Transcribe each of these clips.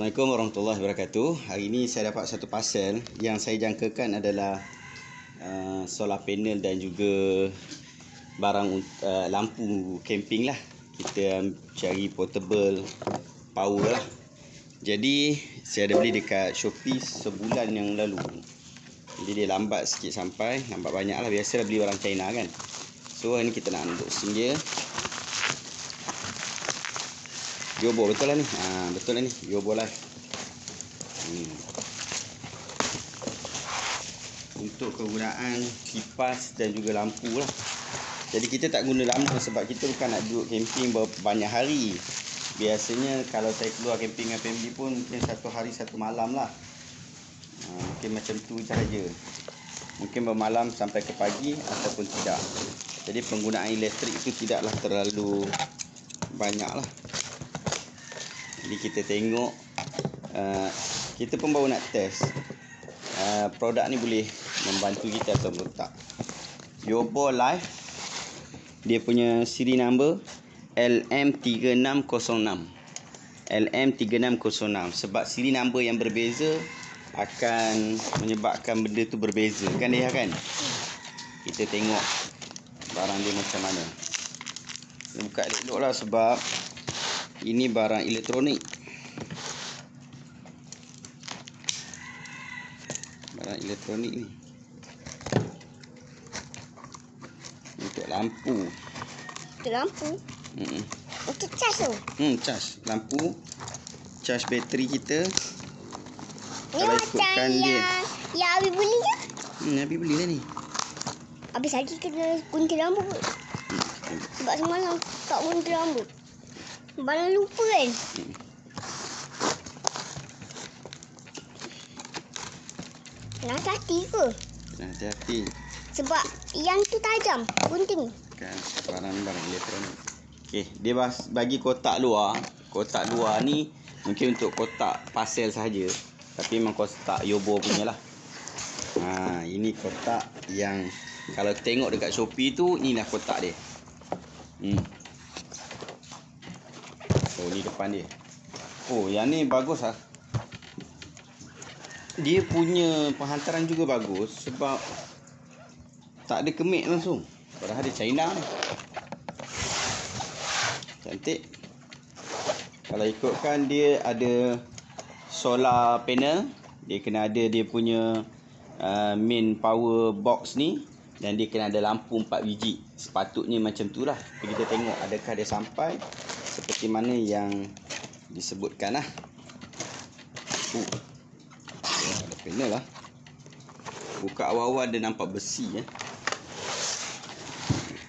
Assalamualaikum warahmatullahi wabarakatuh. Hari ini saya dapat satu parcel yang saya jangkakan adalah solar panel dan juga barang lampu camping lah. Kita cari portable power lah. Jadi saya ada beli dekat Shopee sebulan yang lalu. Jadi dia lambat sikit sampai, lambat banyak lah. Biasalah beli orang China kan. So hari ni kita nak unboxing dia. Yobo betul lah ni. Betul lah ni. Yobo lah. Untuk kegunaan kipas dan juga lampu lah. Jadi kita tak guna lama sebab kita bukan nak duduk camping banyak hari. Biasanya kalau saya keluar camping dengan family pun mungkin satu hari satu malam lah. Mungkin macam tu sahaja. Mungkin bermalam sampai ke pagi ataupun tidak. Jadi penggunaan elektrik itu tidaklah terlalu banyak lah. Jadi kita tengok, kita pun baru nak test produk ni boleh membantu kita atau tak. Yobo Life, dia punya siri number LM3606. LM3606. Sebab siri number yang berbeza akan menyebabkan benda tu berbeza kan dia kan. Kita tengok barang dia macam mana. Kita buka elok lah sebab ini barang elektronik. Barang elektronik ni. Untuk lampu. Untuk lampu? Untuk cas tu? Cas. Lampu. Cas bateri kita. Ni Kalau macam ikutkan dia. yang Abi beli je? Abi belilah ni. Habis lagi kena gunting rambut. Sebab semalam tak gunting rambut. Baru lupa kan? Kena hati-hati ke? Kena hati-hati. Sebab yang tu tajam, gunting. Kan barang-barang elektronik. Okey, dia bagi kotak luar. Kotak luar ni mungkin untuk kotak parcel sahaja. Tapi memang kotak Yobo punya lah. Ini kotak yang kalau tengok dekat Shopee tu, inilah kotak dia. Oh, ni depan dia. Oh, yang ni bagus lah. Dia punya penghantaran juga bagus sebab tak ada kemik langsung. Padahal dia China ni. Cantik. Kalau ikutkan dia ada solar panel, dia kena ada dia punya main power box ni, dan dia kena ada lampu 4 biji. Sepatutnya macam tu lah. Kita tengok adakah dia sampai seperti mana yang disebutkan lah. Ada panel lah. Buka awal-awal dia nampak besi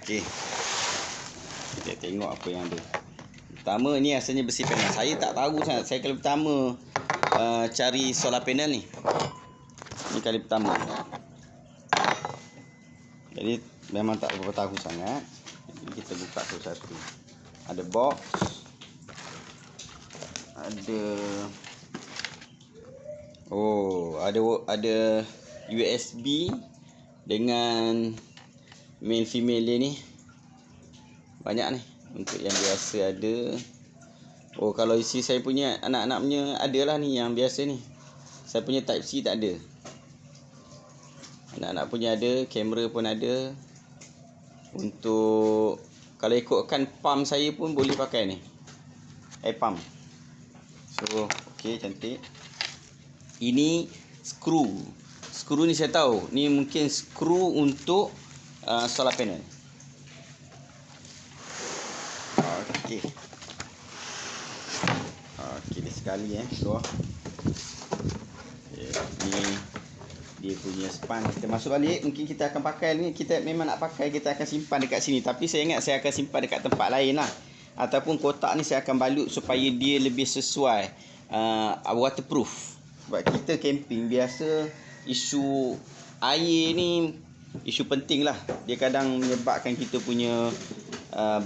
Okey. Kita tengok apa yang ada. Pertama ni asalnya besi panel. Saya tak tahu sangat. Saya kali pertama cari solar panel ni. Ni kali pertama. Jadi memang tak berapa tahu sangat. Jadi kita buka satu-satu. Ada box. Ada USB dengan male female dia ni. Banyak ni. Untuk yang biasa ada. Kalau isi saya punya anak-anak punya adalah ni yang biasa ni. Saya punya type C tak ada. Anak-anak punya ada, kamera pun ada. Untuk kalau ikutkan pump saya pun boleh pakai ni. Air pump. So, okey, cantik. Ini skru. Skru ni saya tahu. Ni mungkin skru untuk solar panel. Okey. Okey, dia sekali keluar. Ni dia punya span. Kita masuk balik. Mungkin kita akan pakai ni. Kita memang nak pakai, kita akan simpan dekat sini. Tapi saya ingat saya akan simpan dekat tempat lain lah. Ataupun kotak ni saya akan balut supaya dia lebih sesuai waterproof. Sebab kita camping biasa isu air ni isu penting lah. Dia kadang menyebabkan kita punya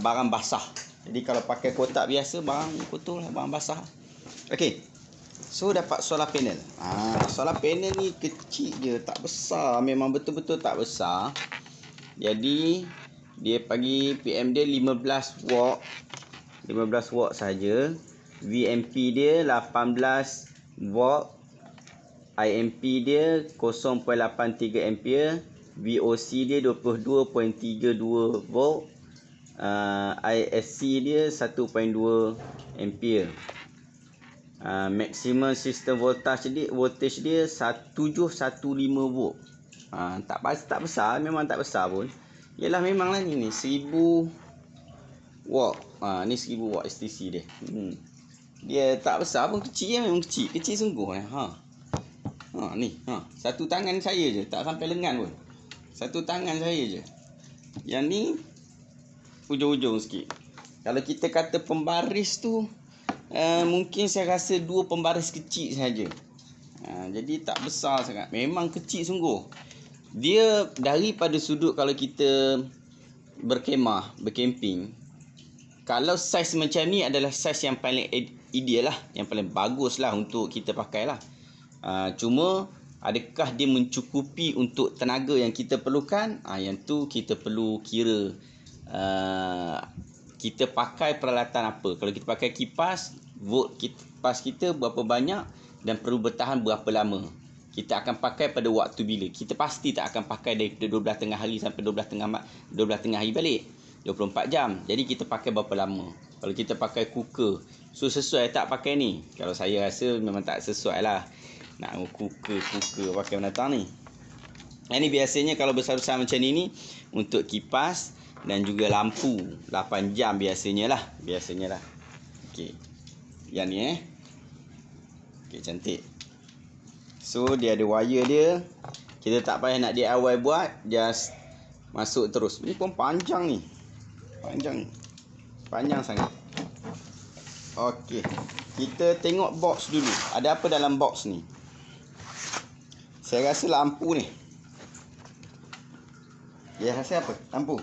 barang basah. Jadi kalau pakai kotak biasa, barang kotor lah, barang basah. Okey. So dapat solar panel. Solar panel ni kecil je, tak besar. Memang betul-betul tak besar. Jadi dia bagi PM dia 15 watt. 15 watt saja. VMP dia 18 volt, IMP dia 0.83 ampere, VOC dia 22.32 volt, ISC dia 1.2 ampere. Maximum system voltage dia 715 volt. Tak besar, memang tak besar pun. Yalah memanglah ni 1000 watt. Ni 1000 watt STC dia. Dia tak besar pun, kecil memang kecil. Kecil sungguh ni. Satu tangan saya je, tak sampai lengan pun. Satu tangan saya je. Yang ni ujung-ujung sikit. Kalau kita kata pembaris tu, mungkin saya rasa 2 pembaris kecil saja. Jadi tak besar sangat. Memang kecil sungguh. Dia daripada sudut kalau kita berkemah, berkemping, kalau saiz macam ni adalah saiz yang paling ideal lah, yang paling bagus lah untuk kita pakai lah. Cuma adakah dia mencukupi untuk tenaga yang kita perlukan? Yang tu kita perlu kira kita pakai peralatan apa. Kalau kita pakai kipas, volt kipas kita berapa banyak dan perlu bertahan berapa lama. Kita akan pakai pada waktu bila. Kita pasti tak akan pakai dari 12 tengah hari sampai 12 tengah hari balik. 24 jam. Jadi kita pakai berapa lama. Kalau kita pakai cooker, so sesuai tak pakai ni? Kalau saya rasa memang tak sesuai lah. Nak cooker pakai binatang ni. Ini biasanya kalau besar-besar macam ni untuk kipas dan juga lampu 8 jam biasanya lah. Okey. Yang ni okey, cantik. So dia ada wire dia. Kita tak payah nak DIY buat, just masuk terus. Ni pun panjang ni. Panjang sangat. Okey. Kita tengok box dulu. Ada apa dalam box ni? Saya rasa lampu ni. Dia rasa apa? Lampu.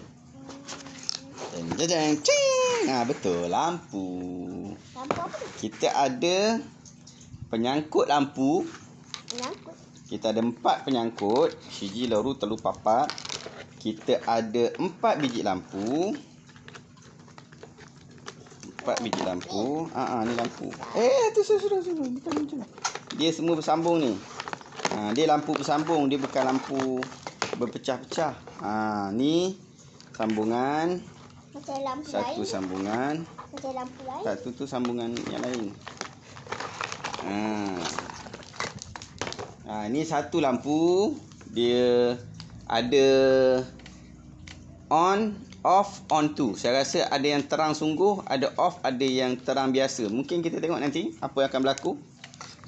Jeng. Betul, lampu. Lampu apa tu? Kita ada penyangkut lampu. Kita ada 4 penyangkut. Siji, loru, telu, papat. Kita ada 4 biji lampu. 4 biji lampu. Ni lampu. Tu sudah. Bukan. Dia semua bersambung ni. Dia lampu bersambung, dia bukan lampu berpecah-pecah. Ni sambungan. Macam lampu Satu lain. sambungan. Macam lampu lain. Satu tu sambungan yang lain. Ni satu lampu. Dia ada on, off, on tu. Saya rasa ada yang terang sungguh, ada off, ada yang terang biasa. Mungkin kita tengok nanti apa yang akan berlaku.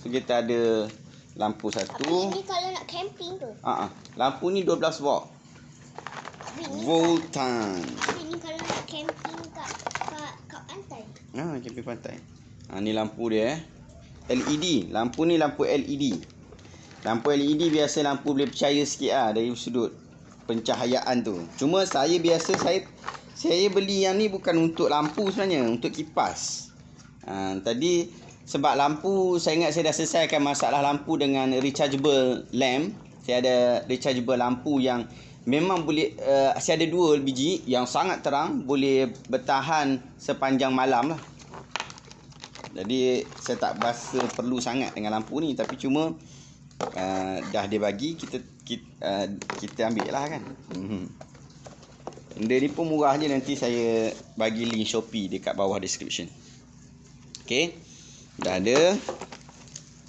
So kita ada lampu satu. Ini kalau nak camping tu. Lampu ni 12 volt. Voltan. Ini kalau nak camping kat pantai. Camping pantai. Ni lampu dia LED. Lampu ni lampu LED. Lampu LED biasa lampu boleh percaya sikit dari sudut pencahayaan tu. Cuma saya beli yang ni bukan untuk lampu sebenarnya, untuk kipas. Tadi sebab lampu, saya ingat saya dah selesaikan masalah lampu dengan rechargeable lamp. Saya ada rechargeable lampu yang memang boleh, saya ada 2 biji yang sangat terang, boleh bertahan sepanjang malam lah. Jadi saya tak berasa perlu sangat dengan lampu ni, tapi cuma dah dia bagi, kita ambil lah kan. Benda ni pun murah je, nanti saya bagi link Shopee dekat bawah description. Okay, dah ada.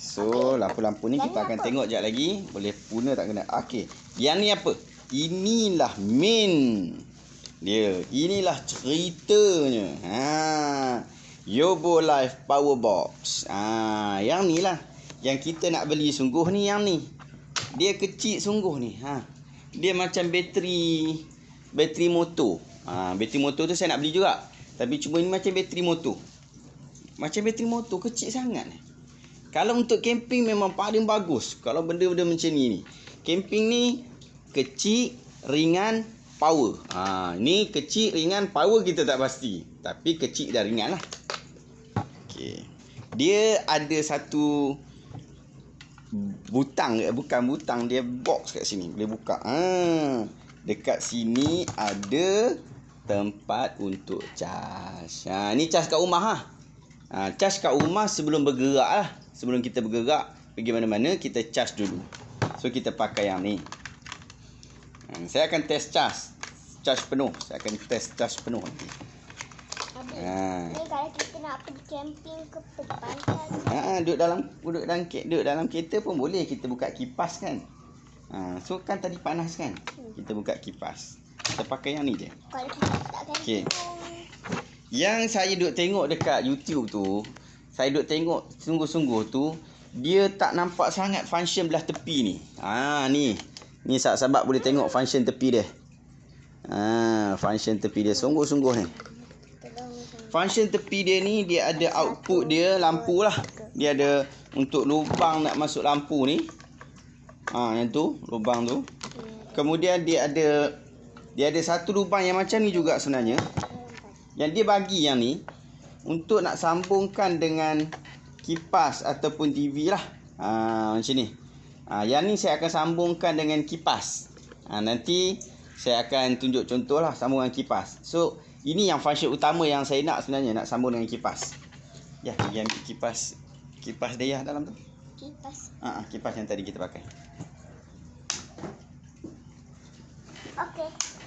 So lampu-lampu ni kita akan tengok sekejap lagi boleh guna tak guna. Okay, yang ni apa? Inilah main dia. Inilah ceritanya. Yobo Life Power Box. Yang ni lah yang kita nak beli sungguh ni. Yang ni dia kecil sungguh ni. Dia macam bateri motor. Bateri motor tu saya nak beli juga, tapi cuma ini macam bateri motor. Macam bateri motor kecil sangat. Kalau untuk camping memang paling bagus kalau benda-benda macam ni. Camping ni kecil, ringan, power. Ni kecil, ringan, power kita tak pasti, tapi kecil dan ringan lah. Okey. Dia ada satu butang, bukan butang, dia box kat sini boleh buka. Dekat sini ada tempat untuk cas. Ni cas kat rumah Charge kat rumah sebelum bergerak lah. Sebelum kita bergerak pergi mana-mana, kita charge dulu. So kita pakai yang ni. Saya akan test charge penuh. Saya akan test charge penuh nanti. Ni kalau kita nak pergi camping ke pantai. Duduk dalam kereta pun boleh kita buka kipas kan. So kan tadi panas kan. Kita buka kipas. Kita pakai yang ni je. Kalau kita tak camping. Yang saya duk tengok dekat YouTube tu, saya duk tengok sungguh-sungguh tu, dia tak nampak sangat function belah tepi ni. Ni sahabat-sahabat boleh tengok function tepi dia. Function tepi dia sungguh-sungguh ni. Function tepi dia ni, dia ada output dia lampu lah. Dia ada untuk lubang nak masuk lampu ni. Yang tu, lubang tu. Kemudian dia ada satu lubang yang macam ni juga sebenarnya. Yang dia bagi yang ni untuk nak sambungkan dengan kipas ataupun TV lah. Macam ni. Yang ni saya akan sambungkan dengan kipas. Nanti saya akan tunjuk contoh lah sambungan kipas. So ini yang function utama yang saya nak sebenarnya, nak sambung dengan kipas. Ya, pergi ambil kipas dia dalam tu. Kipas. Kipas yang tadi kita pakai.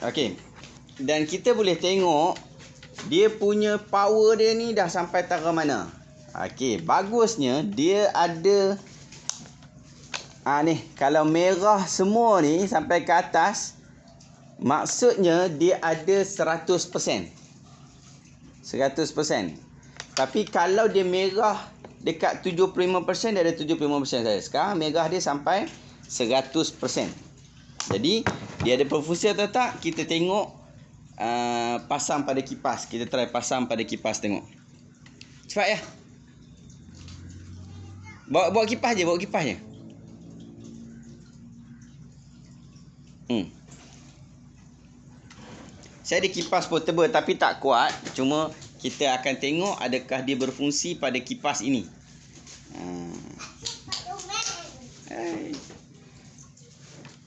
Okey. Dan kita boleh tengok dia punya power dia ni dah sampai tara mana. Okey, bagusnya dia ada ni kalau merah semua ni sampai ke atas, maksudnya dia ada 100%. 100%. Tapi kalau dia merah dekat 75%, dia ada 75% saja. Sekarang merah dia sampai 100%. Jadi dia ada berfungsi atau tak, kita tengok pasang pada kipas. Kita try pasang pada kipas tengok. Cepat ya. Bawa kipas je, Saya ada kipas portable tapi tak kuat. Cuma kita akan tengok adakah dia berfungsi pada kipas ini.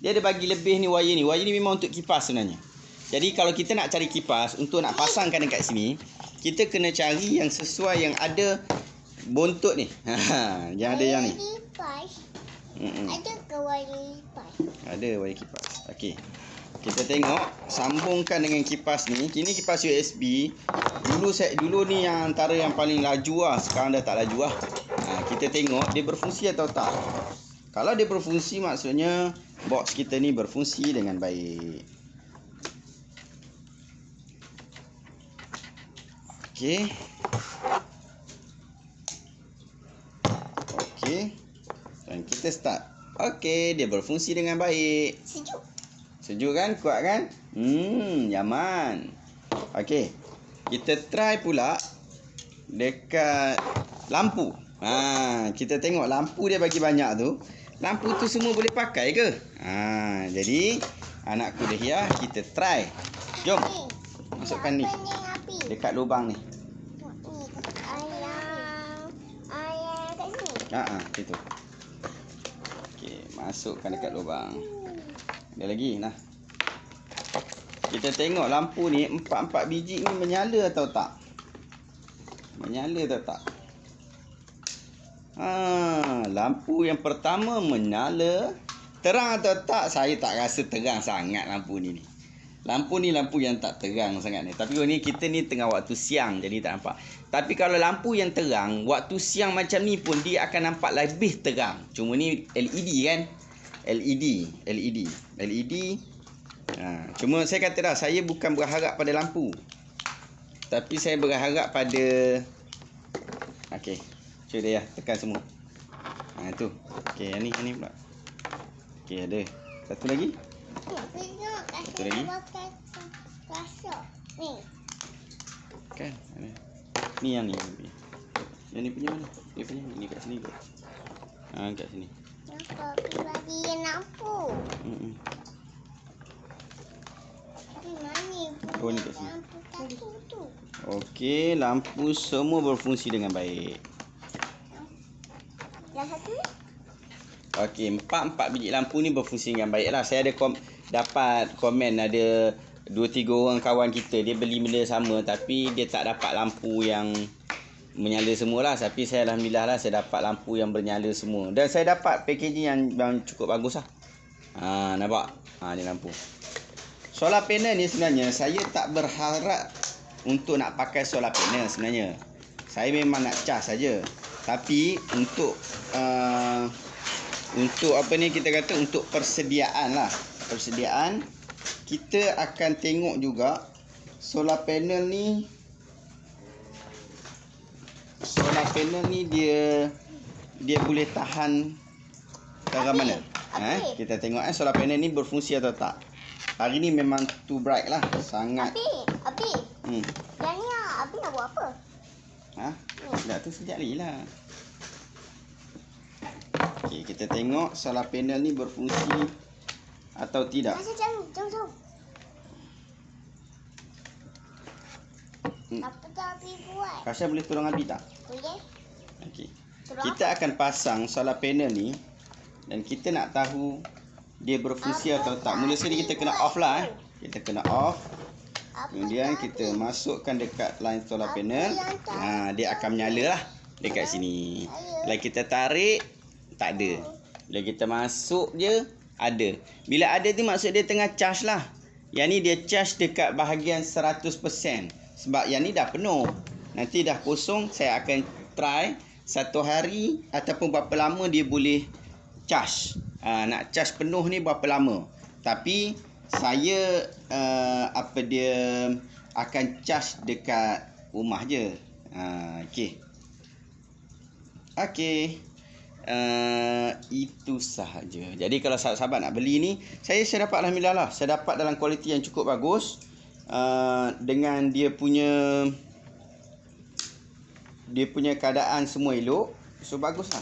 Dia ada bagi lebih ni wire ni. Wire ni memang untuk kipas sebenarnya. Jadi kalau kita nak cari kipas untuk nak pasangkan dekat sini, kita kena cari yang sesuai yang ada bontot ni. Yang ada yang ni. Ada ke wire kipas? Ada wire kipas. Okey. Kita tengok sambungkan dengan kipas ni. Ini kipas USB. Dulu ni yang antara yang paling laju lah. Sekarang dah tak laju lah. Kita tengok dia berfungsi atau tak. Kalau dia berfungsi, maksudnya box kita ni berfungsi dengan baik. Okey. Dan kita start. Okey, dia berfungsi dengan baik. Sejuk kan? Kuat kan? Nyaman. Okey. Kita try pula dekat lampu. Kita tengok lampu dia bagi banyak tu. Lampu tu semua boleh pakai ke? Jadi anakku Dehia, kita try. Jom. Masukkan ni dekat lubang ni. Situ. Okey, masukkan dekat lubang. Ada lagi nah. Kita tengok lampu ni 4 biji ni menyala atau tak? Lampu yang pertama menyala. Terang atau tak? Saya tak rasa terang sangat lampu ni. Lampu ni lampu yang tak terang sangat ni. Tapi ni kita ni tengah waktu siang jadi tak nampak. Tapi kalau lampu yang terang waktu siang macam ni pun dia akan nampak lebih terang. Cuma ni LED kan? LED. Cuma saya kata dah, saya bukan berharap pada lampu. Tapi saya berharap pada okey. Cuba dia tekan semua. Tu. Okey, yang ni pula. Okey, ada. Satu lagi. Satu lagi. Kan? Ni yang ni. Yang ni punya mana? Dia punya ni kat sini ke? Kat sini. Nampak lagi yang lampu. Ni kat sini. Okey, lampu semua berfungsi dengan baik. Yang satu ni? Okey, 4 biji lampu ni berfungsi dengan baik lah. Saya ada dapat komen ada 2-3 orang kawan kita, dia beli benda sama tapi dia tak dapat lampu yang menyala semualah. Tapi saya alhamdulillah lah saya dapat lampu yang bernyala semua. Dan saya dapat packaging yang cukup bagus lah. Nampak? Ni lampu. Solar panel ni sebenarnya saya tak berharap untuk nak pakai solar panel sebenarnya. Saya memang nak cas saja. Tapi untuk apa ni kita kata, untuk persediaan lah. Persediaan, kita akan tengok juga solar panel ni. Solar panel ni dia boleh tahan cara mana? Kita tengok solar panel ni berfungsi atau tak. Hari ni memang too bright lah, sangat. Abi. Yang ni Abi nak buat apa? Dah tu sekejap lagi lah. Okey, kita tengok solar panel ni berfungsi atau tidak. Jom. Apa tak Abi buat? Kasya boleh tolong Abi tak? Boleh. Okey. Kita akan pasang solar panel ni dan kita nak tahu dia berfungsi atau tak. Mula sekali kita kena off lah. Kita kena off. Kemudian kita masukkan dekat line solar panel. Dia akan menyala lah dekat sini. Bila kita tarik, tak ada. Bila kita masuk je, ada. Bila ada tu maksud dia tengah charge lah. Yang ni dia charge dekat bahagian 100%. Sebab yang ni dah penuh. Nanti dah kosong, saya akan try 1 hari ataupun berapa lama dia boleh charge. Nak charge penuh ni berapa lama. Tapi saya akan charge dekat rumah je. Okey. Itu sahaja. Jadi kalau sahabat-sahabat nak beli ni, saya dapat alhamdulillah lah. Saya dapat dalam kualiti yang cukup bagus. Dengan dia punya keadaan semua elok. So baguslah.